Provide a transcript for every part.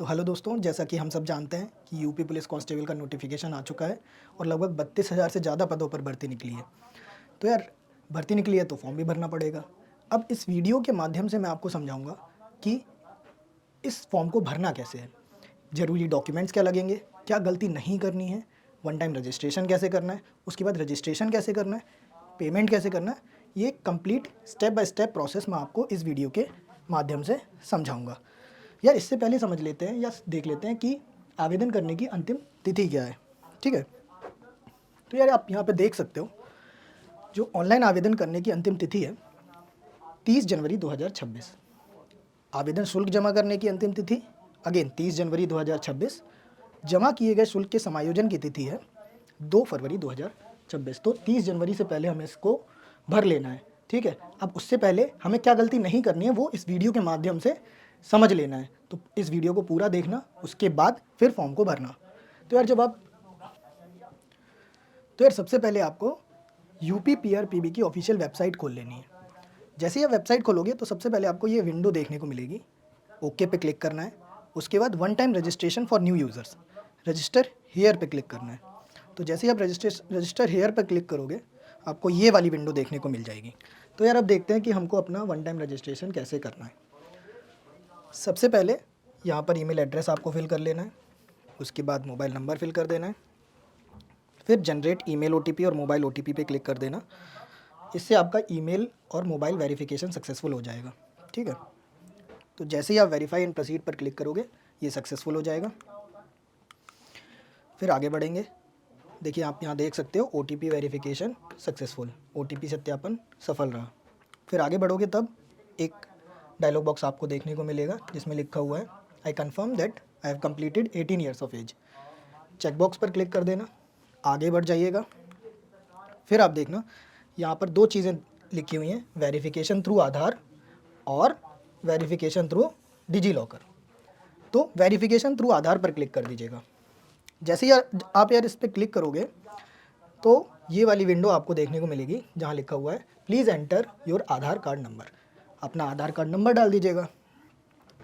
तो हेलो दोस्तों, जैसा कि हम सब जानते हैं कि यूपी पुलिस कांस्टेबल का नोटिफिकेशन आ चुका है और लगभग 32,000 से ज़्यादा पदों पर भर्ती निकली है। तो यार, भर्ती निकली है तो फॉर्म भी भरना पड़ेगा। अब इस वीडियो के माध्यम से मैं आपको समझाऊंगा कि इस फॉर्म को भरना कैसे है, ज़रूरी डॉक्यूमेंट्स क्या लगेंगे, क्या गलती नहीं करनी है, वन टाइम रजिस्ट्रेशन कैसे करना है, उसके बाद रजिस्ट्रेशन कैसे करना है, पेमेंट कैसे करना है। ये complete step by step process मैं आपको इस वीडियो के माध्यम से समझाऊंगा। यार, इससे पहले समझ लेते हैं या देख लेते हैं कि आवेदन करने की अंतिम तिथि क्या है। ठीक है, तो यार आप यहाँ पे देख सकते हो, जो ऑनलाइन आवेदन करने की अंतिम तिथि है 30 जनवरी 2026। आवेदन शुल्क जमा करने की अंतिम तिथि अगेन 30 जनवरी 2026। जमा किए गए शुल्क के समायोजन की तिथि है 2 फरवरी 2026। तो 30 जनवरी से पहले हमें इसको भर लेना है। ठीक है, अब उससे पहले हमें क्या गलती नहीं करनी है वो इस वीडियो के माध्यम से समझ लेना है। तो इस वीडियो को पूरा देखना, उसके बाद फिर फॉर्म को भरना। तो यार सबसे पहले आपको यूपी पीआरपीबी की ऑफिशियल वेबसाइट खोल लेनी है। जैसे ही आप वेबसाइट खोलोगे तो सबसे पहले आपको ये विंडो देखने को मिलेगी। ओके पे क्लिक करना है। उसके बाद one time registration for new users, register here पे क्लिक करना है। तो जैसे ही आप रजिस्टर हेयर पर क्लिक करोगे आपको ये वाली विंडो देखने को मिल जाएगी। तो यार अब देखते हैं कि हमको अपना वन टाइम रजिस्ट्रेशन कैसे करना है। सबसे पहले यहाँ पर ईमेल एड्रेस आपको फिल कर लेना है। उसके बाद मोबाइल नंबर फिल कर देना है। फिर जनरेट ईमेल ओटीपी और मोबाइल ओटीपी पे क्लिक कर देना। इससे आपका ईमेल और मोबाइल वेरिफिकेशन सक्सेसफुल हो जाएगा। ठीक है, तो जैसे ही आप वेरीफाई एंड प्रोसीड पर क्लिक करोगे ये सक्सेसफुल हो जाएगा। फिर आगे बढ़ेंगे। देखिए, आप यहाँ देख सकते हो ओटीपी वेरिफिकेशन सक्सेसफुल, ओटीपी सत्यापन सफल रहा। फिर आगे बढ़ोगे तब एक डायलॉग बॉक्स आपको देखने को मिलेगा जिसमें लिखा हुआ है I confirm that I have completed 18 years of age. Check box पर क्लिक कर देना, आगे बढ़ जाइएगा। फिर आप देखना यहाँ पर दो चीज़ें लिखी हुई हैं, वेरिफिकेशन थ्रू आधार और वेरिफिकेशन थ्रू डिजी लॉकर। तो वेरिफिकेशन थ्रू आधार पर क्लिक कर दीजिएगा। जैसे ही आप यार इस पर क्लिक करोगे तो ये वाली विंडो आपको देखने को मिलेगी जहाँ लिखा हुआ है please enter your Aadhaar card number. अपना आधार कार्ड नंबर डाल दीजिएगा।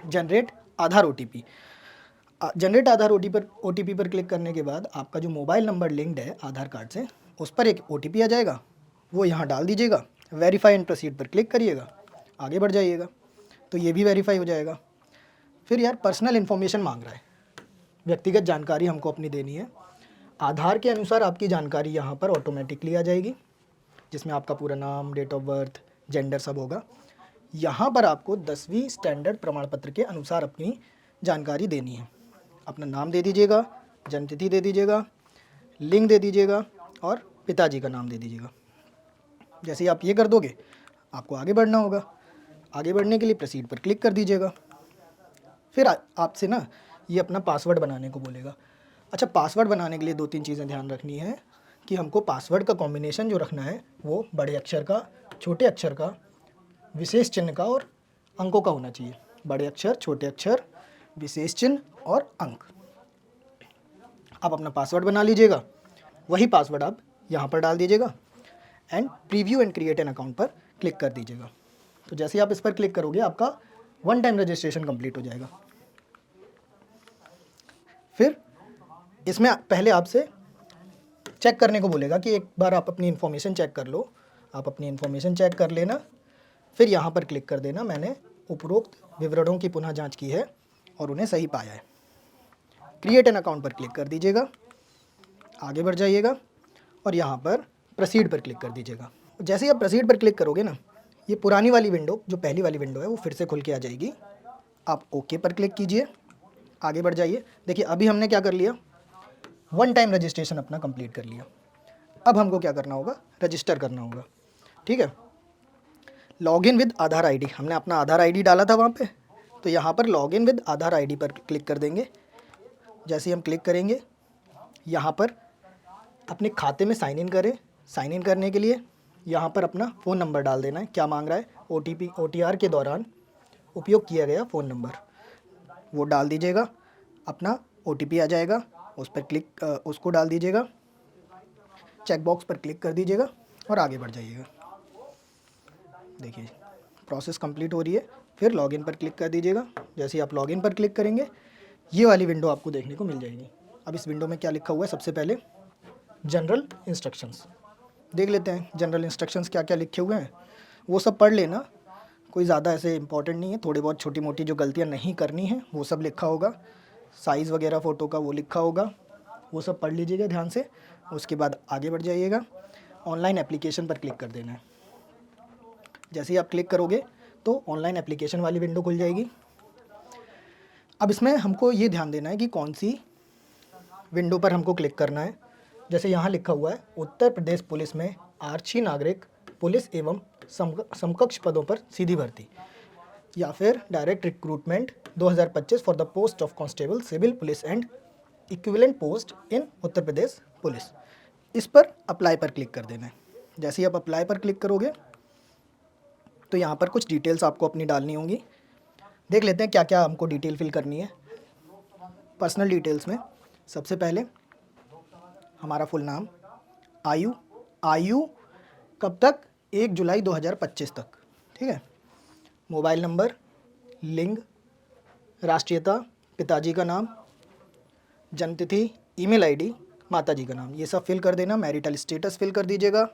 जनरेट आधार ओटीपी, जनरेट आधार ओटीपी पर क्लिक करने के बाद आपका जो मोबाइल नंबर लिंक्ड है आधार कार्ड से उस पर एक ओटीपी आ जाएगा, वो यहाँ डाल दीजिएगा। वेरीफाई एंड प्रोसीड पर क्लिक करिएगा, आगे बढ़ जाइएगा। तो ये भी वेरीफाई हो जाएगा। फिर यार पर्सनल इन्फॉर्मेशन मांग रहा है, व्यक्तिगत जानकारी हमको अपनी देनी है। आधार के अनुसार आपकी जानकारी यहाँ पर ऑटोमेटिकली आ जाएगी, जिसमें आपका पूरा नाम, डेट ऑफ बर्थ, जेंडर सब होगा। यहाँ पर आपको 10वीं स्टैंडर्ड प्रमाण पत्र के अनुसार अपनी जानकारी देनी है। अपना नाम दे दीजिएगा, जन्मतिथि दे दीजिएगा, लिंग दे दीजिएगा और पिताजी का नाम दे दीजिएगा। जैसे ही आप ये कर दोगे आपको आगे बढ़ना होगा। आगे बढ़ने के लिए प्रोसीड पर क्लिक कर दीजिएगा। फिर आपसे ना ये अपना पासवर्ड बनाने को बोलेगा। अच्छा, पासवर्ड बनाने के लिए 2-3 चीज़ें ध्यान रखनी है कि हमको पासवर्ड का कॉम्बिनेशन जो रखना है वो बड़े अक्षर का, छोटे अक्षर का, विशेष चिन्ह का और अंकों का होना चाहिए। बड़े अक्षर, छोटे अक्षर, विशेष चिन्ह और अंक। आप अपना पासवर्ड बना लीजिएगा, वही पासवर्ड आप यहाँ पर डाल दीजिएगा and preview and create an account पर क्लिक कर दीजिएगा। तो जैसे ही आप इस पर क्लिक करोगे आपका वन टाइम रजिस्ट्रेशन कंप्लीट हो जाएगा। फिर इसमें पहले आपसे चेक करने को बोलेगा कि एक बार आप अपनी इन्फॉर्मेशन चेक कर लो। आप अपनी इन्फॉर्मेशन चेक कर लेना, फिर यहाँ पर क्लिक कर देना मैंने उपरोक्त विवरणों की पुनः जांच की है और उन्हें सही पाया है। क्रिएट एन अकाउंट पर क्लिक कर दीजिएगा, आगे बढ़ जाइएगा और यहाँ पर प्रोसीड पर क्लिक कर दीजिएगा। जैसे ही आप प्रोसीड पर क्लिक करोगे ना, ये पुरानी वाली विंडो, जो पहली वाली विंडो है, वो फिर से खुल के आ जाएगी। आप ओके पर क्लिक कीजिए, आगे बढ़ जाइए। देखिए, अभी हमने क्या कर लिया, वन टाइम रजिस्ट्रेशन अपना कंप्लीट कर लिया। अब हमको क्या करना होगा, रजिस्टर करना होगा। ठीक है, लॉगिन विद आधार आईडी, हमने अपना आधार आईडी डाला था वहाँ पे, तो यहाँ पर लॉगिन विद आधार आईडी पर क्लिक कर देंगे। जैसे ही हम क्लिक करेंगे यहाँ पर अपने खाते में साइन इन करें। साइन इन करने के लिए यहाँ पर अपना फ़ोन नंबर डाल देना है। क्या मांग रहा है, OTR के दौरान उपयोग किया गया फ़ोन नंबर, वो डाल दीजिएगा। अपना OTP आ जाएगा, उस पर उसको डाल दीजिएगा। चेक बॉक्स पर क्लिक कर दीजिएगा और आगे बढ़ जाइएगा। देखिए, प्रोसेस कंप्लीट हो रही है। फिर लॉगिन पर क्लिक कर दीजिएगा। जैसे ही आप लॉगिन पर क्लिक करेंगे ये वाली विंडो आपको देखने को मिल जाएगी। अब इस विंडो में क्या लिखा हुआ है, सबसे पहले जनरल इंस्ट्रक्शंस देख लेते हैं। जनरल इंस्ट्रक्शंस क्या क्या लिखे हुए हैं वो सब पढ़ लेना, कोई ज़्यादा ऐसे इंपॉर्टेंट नहीं है। थोड़ी बहुत छोटी मोटी जो गलतियाँ नहीं करनी है वो सब लिखा होगा, साइज़ वगैरह फ़ोटो का वो लिखा होगा, वो सब पढ़ लीजिएगा ध्यान से। उसके बाद आगे बढ़ जाइएगा, ऑनलाइन एप्लीकेशन पर क्लिक कर देना है। जैसे ही आप क्लिक करोगे तो ऑनलाइन एप्लीकेशन वाली विंडो खुल जाएगी। अब इसमें हमको ये ध्यान देना है कि कौन सी विंडो पर हमको क्लिक करना है। जैसे यहाँ लिखा हुआ है उत्तर प्रदेश पुलिस में आरक्षी नागरिक पुलिस एवं समकक्ष पदों पर सीधी भर्ती, या फिर direct recruitment 2025 for the post of constable civil police and equivalent post in Uttar Pradesh police. इस पर अप्लाई पर क्लिक कर देना है। जैसे ही आप अप्लाई पर क्लिक करोगे तो यहाँ पर कुछ डिटेल्स आपको अपनी डालनी होंगी। देख लेते हैं क्या क्या हमको डिटेल फिल करनी है। पर्सनल डिटेल्स में सबसे पहले हमारा फुल नाम, आयु कब तक, 1 जुलाई 2025 तक, ठीक है। मोबाइल नंबर, लिंग, राष्ट्रीयता, पिताजी का नाम, जन्मतिथि, ईमेल आईडी, माताजी का नाम, ये सब फिल कर देना। मैरिटल स्टेटस फिल कर दीजिएगा।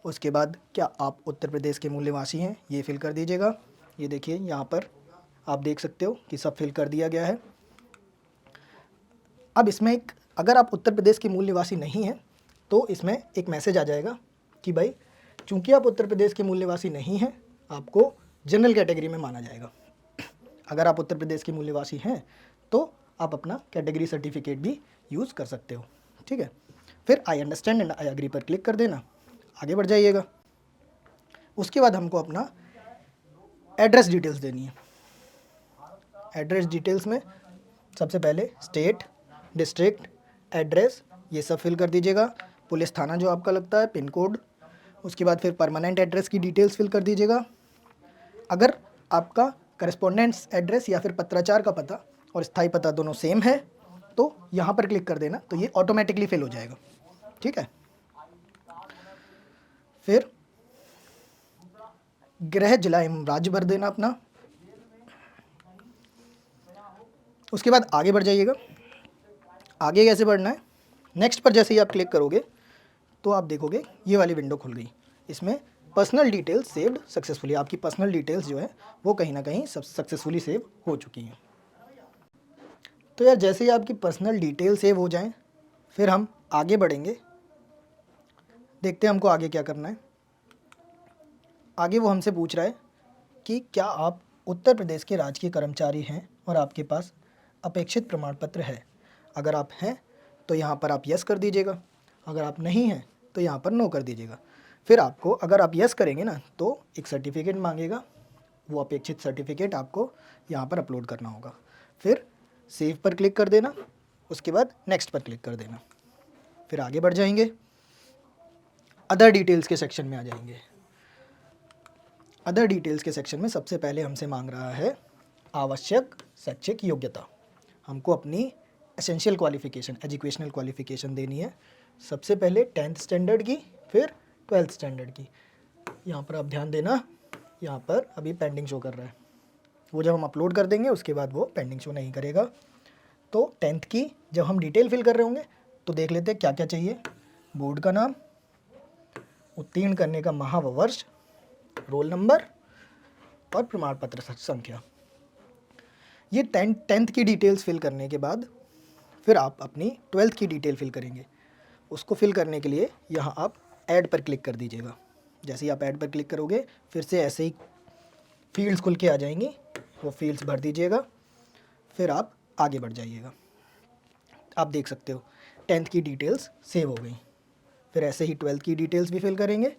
उसके बाद क्या आप उत्तर प्रदेश के मूल निवासी हैं, ये फिल कर दीजिएगा। ये देखिए यहाँ पर आप देख सकते हो कि सब फिल कर दिया गया है। अब इसमें अगर आप उत्तर प्रदेश के मूल निवासी नहीं हैं तो इसमें एक मैसेज आ जाएगा कि भाई चूंकि आप उत्तर प्रदेश के मूल निवासी नहीं हैं, आपको जनरल कैटेगरी में माना जाएगा। अगर आप उत्तर प्रदेश के मूल निवासी हैं तो आप अपना कैटेगरी सर्टिफिकेट भी यूज़ कर सकते हो, ठीक है। फिर I understand and I agree पर क्लिक कर देना, आगे बढ़ जाइएगा। उसके बाद हमको अपना एड्रेस डिटेल्स देनी है। एड्रेस डिटेल्स में सबसे पहले स्टेट, डिस्ट्रिक्ट, एड्रेस, ये सब फिल कर दीजिएगा। पुलिस थाना जो आपका लगता है, पिन कोड। उसके बाद फिर परमानेंट एड्रेस की डिटेल्स फिल कर दीजिएगा। अगर आपका करस्पॉन्डेंस एड्रेस या फिर पत्राचार का पता और स्थायी पता दोनों सेम है तो यहाँ पर क्लिक कर देना, तो ये ऑटोमेटिकली फिल हो जाएगा, ठीक है। फिर गृह जिला एवं राज्य भर देना अपना। उसके बाद आगे बढ़ जाइएगा। आगे कैसे बढ़ना है, नेक्स्ट पर जैसे ही आप क्लिक करोगे तो आप देखोगे ये वाली विंडो खुल गई। इसमें पर्सनल डिटेल्स सेव्ड सक्सेसफुली, आपकी पर्सनल डिटेल्स जो है वो कहीं ना कहीं सक्सेसफुली सेव हो चुकी हैं। तो यार जैसे ही आपकी पर्सनल डिटेल सेव हो जाएं फिर हम आगे बढ़ेंगे, देखते हैं हमको आगे क्या करना है। आगे वो हमसे पूछ रहा है कि क्या आप उत्तर प्रदेश के राजकीय कर्मचारी हैं और आपके पास अपेक्षित प्रमाण पत्र है। अगर आप हैं तो यहाँ पर आप यस कर दीजिएगा, अगर आप नहीं हैं तो यहाँ पर नो कर दीजिएगा। फिर आपको अगर आप यस करेंगे ना तो एक सर्टिफिकेट मांगेगा, वो अपेक्षित सर्टिफिकेट आपको यहाँ पर अपलोड करना होगा। फिर सेव पर क्लिक कर देना, उसके बाद नेक्स्ट पर क्लिक कर देना। फिर आगे बढ़ जाएंगे, अदर डिटेल्स के सेक्शन में आ जाएंगे। अदर डिटेल्स के सेक्शन में सबसे पहले हमसे मांग रहा है आवश्यक शैक्षिक योग्यता। हमको अपनी एसेंशियल क्वालिफ़िकेशन, एजुकेशनल क्वालिफ़िकेशन देनी है। सबसे पहले 10th स्टैंडर्ड की, फिर 12th स्टैंडर्ड की। यहाँ पर आप ध्यान देना, यहाँ पर अभी पेंडिंग शो कर रहा है, वो जब हम अपलोड कर देंगे उसके बाद वो पेंडिंग शो नहीं करेगा। तो 10th की जब हम डिटेल फिल कर रहे होंगे तो देख लेते हैं क्या क्या चाहिए। बोर्ड का नाम, उत्तीर्ण करने का माह व वर्ष, रोल नंबर और प्रमाण पत्र संख्या। ये 10th की डिटेल्स फिल करने के बाद फिर आप अपनी 12th की डिटेल फिल करेंगे। उसको फिल करने के लिए यहाँ आप ऐड पर क्लिक कर दीजिएगा। जैसे ही आप ऐड पर क्लिक करोगे फिर से ऐसे ही फील्ड्स खुल के आ जाएंगी, वो फील्ड्स भर दीजिएगा। फिर आप आगे बढ़ जाइएगा। आप देख सकते हो 10th की डिटेल्स सेव हो गई। फिर ऐसे ही 12th की डिटेल्स भी फिल करेंगे,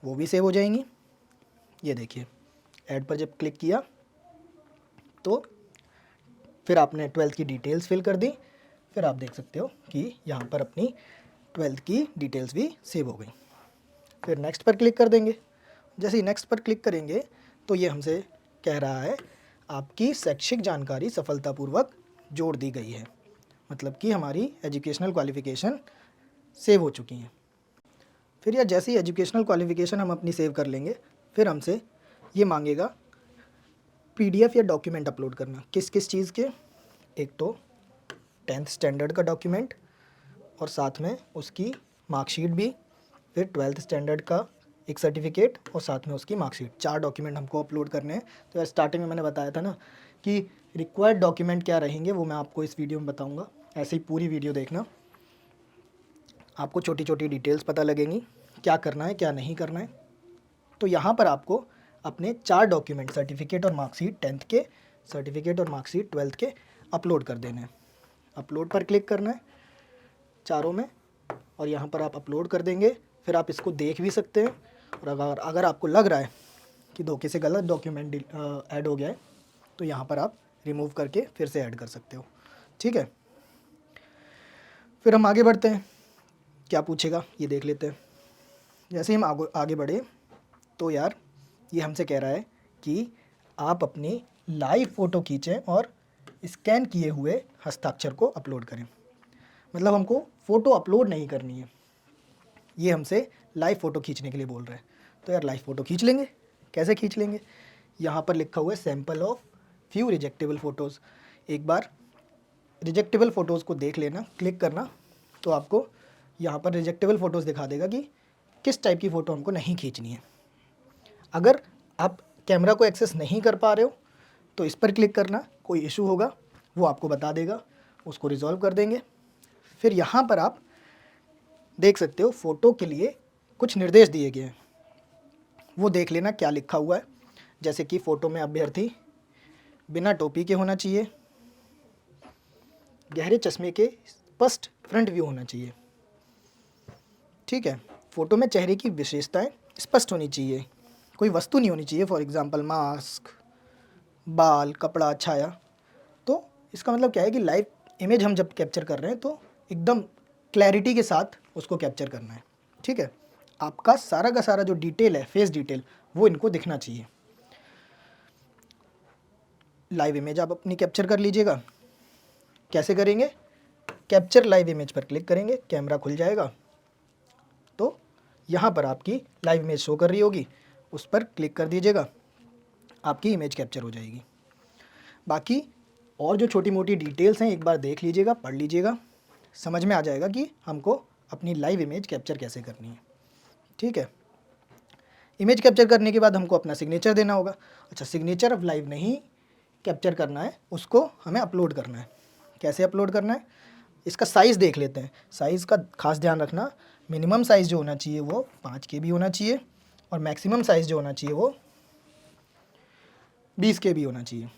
वो भी सेव हो जाएंगी। ये देखिए ऐड पर जब क्लिक किया तो फिर आपने 12th की डिटेल्स फिल कर दी। फिर आप देख सकते हो कि यहाँ पर अपनी 12th की डिटेल्स भी सेव हो गई। फिर नेक्स्ट पर क्लिक कर देंगे। जैसे ही नेक्स्ट पर क्लिक करेंगे तो ये हमसे कह रहा है आपकी शैक्षिक जानकारी सफलतापूर्वक जोड़ दी गई है, मतलब कि हमारी एजुकेशनल क्वालिफ़िकेशन सेव हो चुकी हैं। फिर या जैसे ही एजुकेशनल क्वालिफ़िकेशन हम अपनी सेव कर लेंगे फिर हमसे ये मांगेगा PDF या डॉक्यूमेंट अपलोड करना। किस किस चीज़ के, एक तो 10th स्टैंडर्ड का डॉक्यूमेंट और साथ में उसकी मार्कशीट भी, फिर 12th स्टैंडर्ड का एक सर्टिफिकेट और साथ में उसकी मार्कशीट। 4 डॉक्यूमेंट हमको अपलोड करने हैं। तो यार स्टार्टिंग में मैंने बताया था ना कि रिक्वायर्ड डॉक्यूमेंट क्या रहेंगे, वो मैं आपको इस वीडियो में बताऊंगा। ऐसे ही पूरी वीडियो देखना, आपको छोटी छोटी डिटेल्स पता लगेंगी क्या करना है क्या नहीं करना है। तो यहाँ पर आपको अपने 4 डॉक्यूमेंट, सर्टिफिकेट और मार्कशीट 10th के, सर्टिफिकेट और मार्कशीट 12th के अपलोड कर देने हैं। अपलोड पर क्लिक करना है चारों में, और यहाँ पर आप अपलोड कर देंगे। फिर आप इसको देख भी सकते हैं, और अगर आपको लग रहा है कि धोखे से गलत डॉक्यूमेंट ऐड हो गया है तो यहाँ पर आप रिमूव करके फिर से ऐड कर सकते हो। ठीक है, फिर हम आगे बढ़ते हैं। क्या पूछेगा ये देख लेते हैं। जैसे ही हम आगे बढ़े तो यार ये हमसे कह रहा है कि आप अपनी लाइव फ़ोटो खींचें और स्कैन किए हुए हस्ताक्षर को अपलोड करें। मतलब हमको फ़ोटो अपलोड नहीं करनी है, ये हमसे लाइव फ़ोटो खींचने के लिए बोल रहा है। तो यार लाइव फ़ोटो खींच लेंगे। कैसे खींच लेंगे? यहाँ पर लिखा हुआ है सैम्पल ऑफ फ्यू रिजेक्टेबल फ़ोटोज़। एक बार रिजेक्टेबल फ़ोटोज़ को देख लेना, क्लिक करना, तो आपको यहाँ पर रिजेक्टेबल फ़ोटोज़ दिखा देगा कि किस टाइप की फ़ोटो हमको नहीं खींचनी है। अगर आप कैमरा को एक्सेस नहीं कर पा रहे हो तो इस पर क्लिक करना, कोई इशू होगा वो आपको बता देगा, उसको रिजॉल्व कर देंगे। फिर यहाँ पर आप देख सकते हो फ़ोटो के लिए कुछ निर्देश दिए गए हैं, वो देख लेना क्या लिखा हुआ है। जैसे कि फ़ोटो में अभ्यर्थी बिना टोपी के होना चाहिए, गहरे चश्मे के स्पष्ट फ्रंट व्यू होना चाहिए। ठीक है, फ़ोटो में चेहरे की विशेषताएं स्पष्ट होनी चाहिए, कोई वस्तु नहीं होनी चाहिए, फॉर एग्जांपल मास्क, बाल, कपड़ा, छाया। तो इसका मतलब क्या है कि लाइव इमेज हम जब कैप्चर कर रहे हैं तो एकदम क्लैरिटी के साथ उसको कैप्चर करना है। ठीक है, आपका सारा का सारा जो डिटेल है, फेस डिटेल, वो इनको दिखना चाहिए। लाइव इमेज आप अपनी कैप्चर कर लीजिएगा। कैसे करेंगे? कैप्चर लाइव इमेज पर क्लिक करेंगे, कैमरा खुल जाएगा, तो यहाँ पर आपकी लाइव इमेज शो कर रही होगी, उस पर क्लिक कर दीजिएगा, आपकी इमेज कैप्चर हो जाएगी। बाकी और जो छोटी मोटी डिटेल्स हैं एक बार देख लीजिएगा, पढ़ लीजिएगा, समझ में आ जाएगा कि हमको अपनी लाइव इमेज कैप्चर कैसे करनी है। ठीक है, इमेज कैप्चर करने के बाद हमको अपना सिग्नेचर देना होगा। अच्छा, सिग्नेचर अब लाइव नहीं कैप्चर करना है, उसको हमें अपलोड करना है। कैसे अपलोड करना है? इसका साइज़ देख लेते हैं। साइज़ का खास ध्यान रखना, मिनिमम साइज़ जो होना चाहिए वो 5 KB होना चाहिए, और मैक्सिमम साइज़ जो होना चाहिए वो 20 KB होना चाहिए।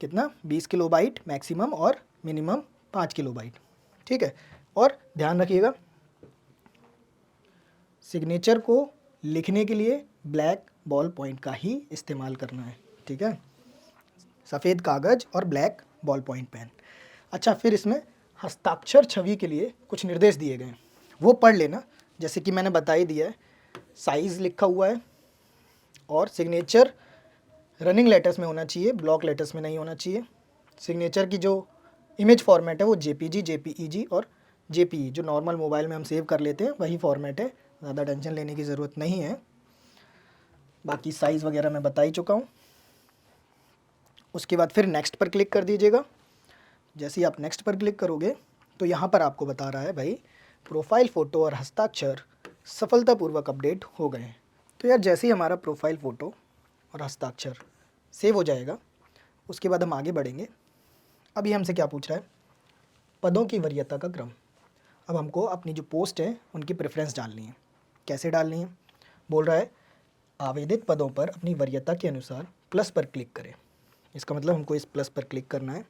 कितना? 20 किलोबाइट मैक्सिमम और मिनिमम 5 किलोबाइट। ठीक है, और ध्यान रखिएगा सिग्नेचर को लिखने के लिए ब्लैक बॉल पॉइंट का ही इस्तेमाल करना है। ठीक है, सफ़ेद कागज़ और ब्लैक बॉल पॉइंट पेन। अच्छा, फिर इसमें हस्ताक्षर छवि के लिए कुछ निर्देश दिए गए हैं, वो पढ़ लेना। जैसे कि मैंने बता ही दिया है, साइज़ लिखा हुआ है, और सिग्नेचर रनिंग लेटर्स में होना चाहिए, ब्लॉक लेटर्स में नहीं होना चाहिए। सिग्नेचर की जो इमेज फॉर्मेट है वो JPG, JPEG और JPE, जो नॉर्मल मोबाइल में हम सेव कर लेते हैं वही फॉर्मेट है, ज़्यादा टेंशन लेने की ज़रूरत नहीं है। बाकी साइज़ वगैरह मैं बता ही चुका हूँ। उसके बाद फिर नेक्स्ट पर क्लिक कर दीजिएगा। जैसे ही आप नेक्स्ट पर क्लिक करोगे तो यहाँ पर आपको बता रहा है भाई प्रोफाइल फ़ोटो और हस्ताक्षर सफलतापूर्वक अपडेट हो गए हैं। तो यार जैसे ही हमारा प्रोफाइल फ़ोटो और हस्ताक्षर सेव हो जाएगा, उसके बाद हम आगे बढ़ेंगे। अभी हमसे क्या पूछ रहा है? पदों की वरीयता का क्रम। अब हमको अपनी जो पोस्ट है उनकी प्रेफरेंस डालनी है। कैसे डालनी है? बोल रहा है आवेदित पदों पर अपनी वरीयता के अनुसार प्लस पर क्लिक करें। इसका मतलब हमको इस प्लस पर क्लिक करना है।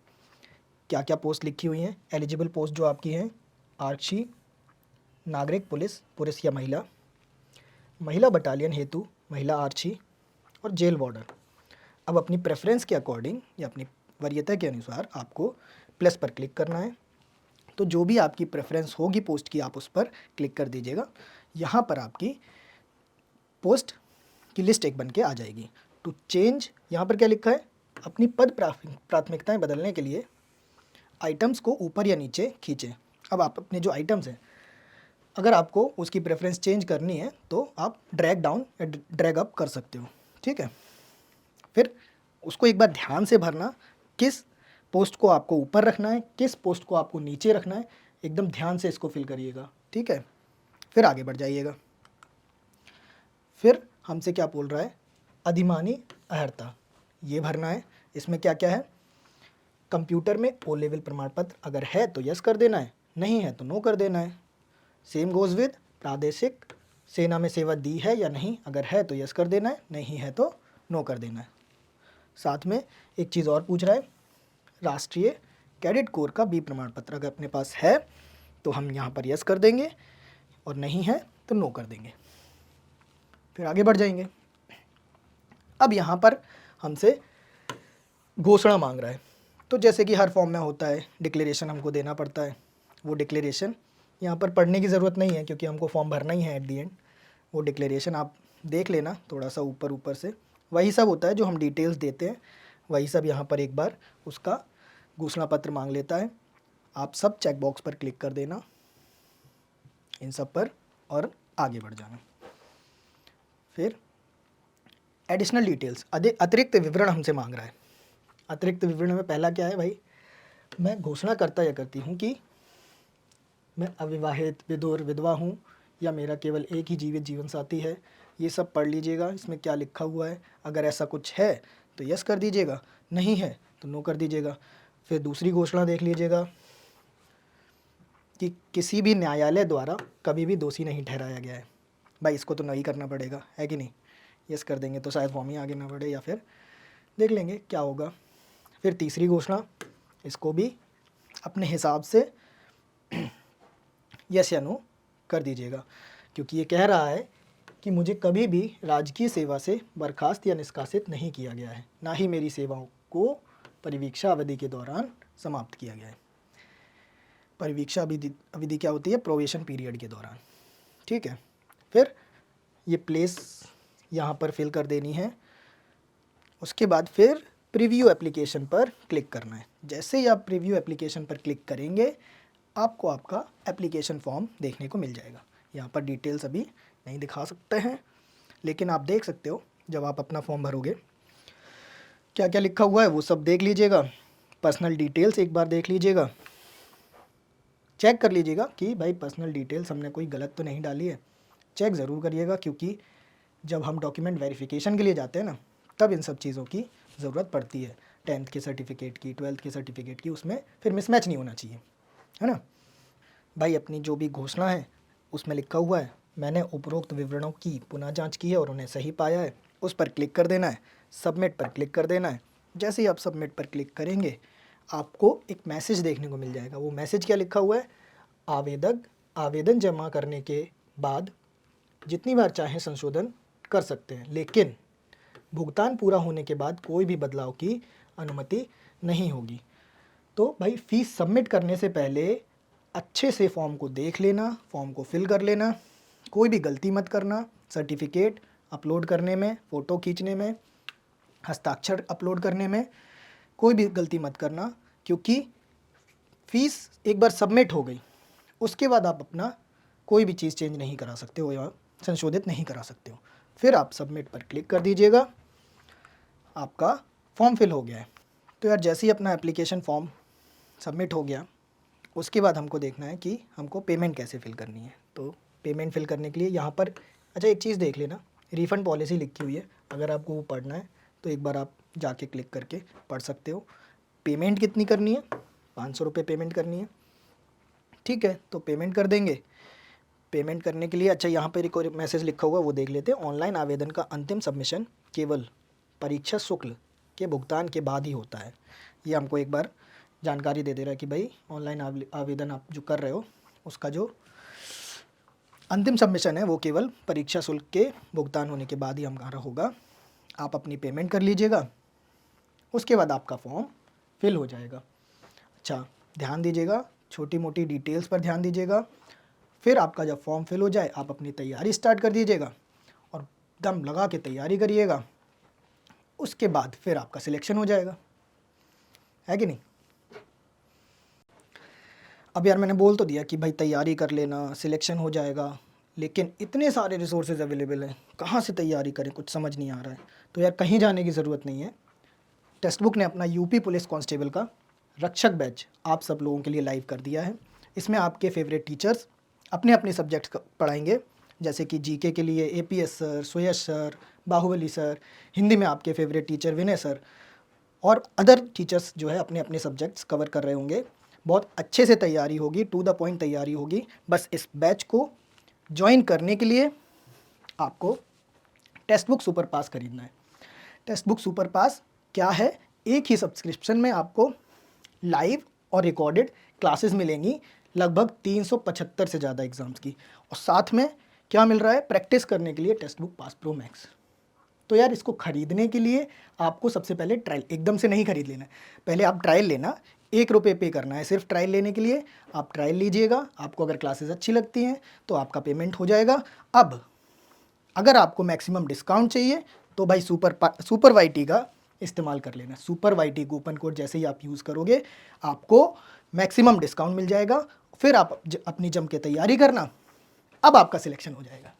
क्या क्या पोस्ट लिखी हुई हैं? एलिजिबल पोस्ट जो आपकी हैं, आरक्षी, नागरिक पुलिस, पुरुष या महिला, महिला बटालियन हेतु महिला आरक्षी, और जेल वार्डर। अब अपनी प्रेफरेंस के अकॉर्डिंग या अपनी वरीयता के अनुसार आपको प्लस पर क्लिक करना है। तो जो भी आपकी प्रेफरेंस होगी पोस्ट की, आप उस पर क्लिक कर दीजिएगा। यहाँ पर आपकी पोस्ट की लिस्ट एक बन के आ जाएगी। टू चेंज, यहाँ पर क्या लिखा है? अपनी पद प्राथमिकताएं बदलने के लिए आइटम्स को ऊपर या नीचे खींचें। अब आप अपने जो आइटम्स हैं, अगर आपको उसकी प्रेफरेंस चेंज करनी है तो आप ड्रैग डाउन या ड्रैग अप कर सकते हो। ठीक है, फिर उसको एक बार ध्यान से भरना, किस पोस्ट को आपको ऊपर रखना है, किस पोस्ट को आपको नीचे रखना है, एकदम ध्यान से इसको फिल करिएगा, ठीक है। फिर आगे बढ़ जाइएगा। फिर हमसे क्या बोल रहा है, अधिमानी अर्हता, ये भरना है। इसमें क्या क्या है, कंप्यूटर में ओ लेवल प्रमाण पत्र अगर है तो यस कर देना है, नहीं है तो नो कर देना है। सेम गोज़ विद प्रादेशिक सेना में सेवा दी है या नहीं, अगर है तो यस कर देना है, नहीं है तो नो कर देना है। साथ में एक चीज़ और पूछ रहा है, राष्ट्रीय कैडेट कोर का बी प्रमाण पत्र अगर अपने पास है तो हम यहाँ पर यस कर देंगे और नहीं है तो नो कर देंगे। फिर आगे बढ़ जाएंगे। अब यहाँ पर हमसे घोषणा मांग रहा है, तो जैसे कि हर फॉर्म में होता है डिक्लेरेशन हमको देना पड़ता है। वो डिक्लेरेशन यहाँ पर पढ़ने की ज़रूरत नहीं है क्योंकि हमको फॉर्म भरना ही है एट दी एंड। वो डिक्लेरेशन आप देख लेना थोड़ा सा ऊपर ऊपर से, वही सब होता है जो हम डिटेल्स देते हैं, वही सब यहाँ पर एक बार उसका घोषणा पत्र मांग लेता है। आप सब चेक बॉक्स पर क्लिक कर देना इन सब पर और आगे बढ़ जाना। फिर एडिशनल डिटेल्स, अतिरिक्त विवरण हमसे मांग रहा है। अतिरिक्त विवरण में पहला क्या है भाई, मैं घोषणा करता या करती हूँ कि मैं अविवाहित, विधुर, विधवा हूँ या मेरा केवल एक ही जीवित जीवन साथी है। ये सब पढ़ लीजिएगा, इसमें क्या लिखा हुआ है। अगर ऐसा कुछ है तो यस कर दीजिएगा, नहीं है तो नो कर दीजिएगा। फिर दूसरी घोषणा देख लीजिएगा कि किसी भी न्यायालय द्वारा कभी भी दोषी नहीं ठहराया गया है। भाई इसको तो नहीं करना पड़ेगा, है कि नहीं। यस कर देंगे तो शायद फॉर्म ही आगे ना बढ़े, या फिर देख लेंगे क्या होगा। फिर तीसरी घोषणा, इसको भी अपने हिसाब से यस या नो कर दीजिएगा, क्योंकि ये कह रहा है कि मुझे कभी भी राजकीय सेवा से बर्खास्त या निष्कासित नहीं किया गया है, ना ही मेरी सेवाओं को परिवीक्षा अवधि के दौरान समाप्त किया गया है। परिवीक्षा अवधि क्या होती है, प्रोबेशन पीरियड के दौरान, ठीक है। फिर ये प्लेस यहाँ पर फिल कर देनी है। उसके बाद फिर प्रीव्यू एप्लीकेशन पर क्लिक करना है। जैसे ही आप प्रीव्यू एप्लीकेशन पर क्लिक करेंगे आपको आपका एप्लीकेशन फॉर्म देखने को मिल जाएगा। यहाँ पर डिटेल्स अभी नहीं दिखा सकते हैं, लेकिन आप देख सकते हो जब आप अपना फॉर्म भरोगे क्या क्या लिखा हुआ है वो सब देख लीजिएगा। पर्सनल डिटेल्स एक बार देख लीजिएगा, चेक कर लीजिएगा कि भाई पर्सनल डिटेल्स हमने कोई गलत तो नहीं डाली है। चेक ज़रूर करिएगा, क्योंकि जब हम डॉक्यूमेंट वेरिफिकेशन के लिए जाते हैं ना, तब इन सब चीज़ों की ज़रूरत पड़ती है। 10th के सर्टिफिकेट की, 12th के सर्टिफिकेट की, उसमें फिर मिसमैच नहीं होना चाहिए, है ना भाई। अपनी जो भी घोषणा है उसमें लिखा हुआ है मैंने उपरोक्त विवरणों की पुनः जांच की है और उन्हें सही पाया है, उस पर क्लिक कर देना है। सबमिट पर क्लिक कर देना है। जैसे ही आप सबमिट पर क्लिक करेंगे आपको एक मैसेज देखने को मिल जाएगा। वो मैसेज क्या लिखा हुआ है, आवेदक आवेदन जमा करने के बाद जितनी बार चाहें संशोधन कर सकते हैं, लेकिन भुगतान पूरा होने के बाद कोई भी बदलाव की अनुमति नहीं होगी। तो भाई फीस सबमिट करने से पहले अच्छे से फॉर्म को देख लेना, फॉर्म को फिल कर लेना, कोई भी गलती मत करना। सर्टिफिकेट अपलोड करने में, फ़ोटो खींचने में, हस्ताक्षर अपलोड करने में कोई भी गलती मत करना, क्योंकि फ़ीस एक बार सबमिट हो गई उसके बाद आप अपना कोई भी चीज़ चेंज नहीं करा सकते हो या संशोधित नहीं करा सकते हो। फिर आप सबमिट पर क्लिक कर दीजिएगा, आपका फॉर्म फिल हो गया है। तो यार जैसे ही अपना एप्लीकेशन फॉर्म सबमिट हो गया उसके बाद हमको देखना है कि हमको पेमेंट कैसे फ़िल करनी है। तो पेमेंट फ़िल करने के लिए यहाँ पर अच्छा एक चीज़ देख लेना, रिफ़ंड पॉलिसी लिखी हुई है, अगर आपको वो पढ़ना है तो एक बार आप जाके क्लिक करके पढ़ सकते हो। पेमेंट कितनी करनी है, 500 रुपये पेमेंट करनी है, ठीक है। तो पेमेंट कर देंगे। पेमेंट करने के लिए अच्छा यहाँ पर एक और मैसेज लिखा हुआ वो देख लेते हैं, ऑनलाइन आवेदन का अंतिम सबमिशन केवल परीक्षा शुल्क के भुगतान के बाद ही होता है। ये हमको एक बार जानकारी दे दे रहा है कि भाई ऑनलाइन आवेदन आप जो कर रहे हो उसका जो अंतिम सबमिशन है वो केवल परीक्षा शुल्क के भुगतान होने के बाद ही हमारा होगा। आप अपनी पेमेंट कर लीजिएगा, उसके बाद आपका फॉर्म फिल हो जाएगा। अच्छा ध्यान दीजिएगा, छोटी मोटी डिटेल्स पर ध्यान दीजिएगा। फिर आपका जब फॉर्म फिल हो जाए आप अपनी तैयारी स्टार्ट कर दीजिएगा और दम लगा के तैयारी करिएगा। उसके बाद फिर आपका सिलेक्शन हो जाएगा, है कि नहीं। अब यार मैंने बोल तो दिया कि भाई तैयारी कर लेना, सिलेक्शन हो जाएगा, लेकिन इतने सारे रिसोर्सेज अवेलेबल हैं, कहाँ से तैयारी करें, कुछ समझ नहीं आ रहा है। तो यार कहीं जाने की ज़रूरत नहीं है। टेक्स्ट बुक ने अपना यूपी पुलिस कांस्टेबल का रक्षक बैच आप सब लोगों के लिए लाइव कर दिया है। इसमें आपके फेवरेट टीचर्स अपने अपने सब्जेक्ट्स पढ़ाएंगे, जैसे कि जीके के लिए एपीएस सर, सुयश सर, बाहुबली सर, हिंदी में आपके फेवरेट टीचर विनय सर और अदर टीचर्स जो है अपने अपने सब्जेक्ट्स कवर कर रहे होंगे। बहुत अच्छे से तैयारी होगी, टू द पॉइंट तैयारी होगी। बस इस बैच को ज्वाइन करने के लिए आपको टेक्स्ट बुक सुपर पास खरीदना है। टेक्स्ट बुक सुपर पास क्या है? एक ही सब्सक्रिप्शन में आपको लाइव और रिकॉर्डेड क्लासेस मिलेंगी, लगभग 375 से ज़्यादा एग्ज़ाम्स की, और साथ में क्या मिल रहा है? प्रैक्टिस करने के लिए text book pass pro max. तो यार इसको ख़रीदने के लिए आपको सबसे पहले ट्रायल, एकदम से नहीं खरीद लेना है, पहले आप ट्रायल लेना, 1 रुपये पे करना है सिर्फ ट्रायल लेने के लिए। आप ट्रायल लीजिएगा, आपको अगर क्लासेस अच्छी लगती हैं तो आपका पेमेंट हो जाएगा। अब अगर आपको मैक्सिमम डिस्काउंट चाहिए तो भाई सुपर वाईटी का इस्तेमाल कर लेना। सुपर वाईटी कूपन कोड जैसे ही आप यूज़ करोगे आपको मैक्सिमम डिस्काउंट मिल जाएगा। फिर आप अपनी जम के तैयारी करना, अब आपका सिलेक्शन हो जाएगा।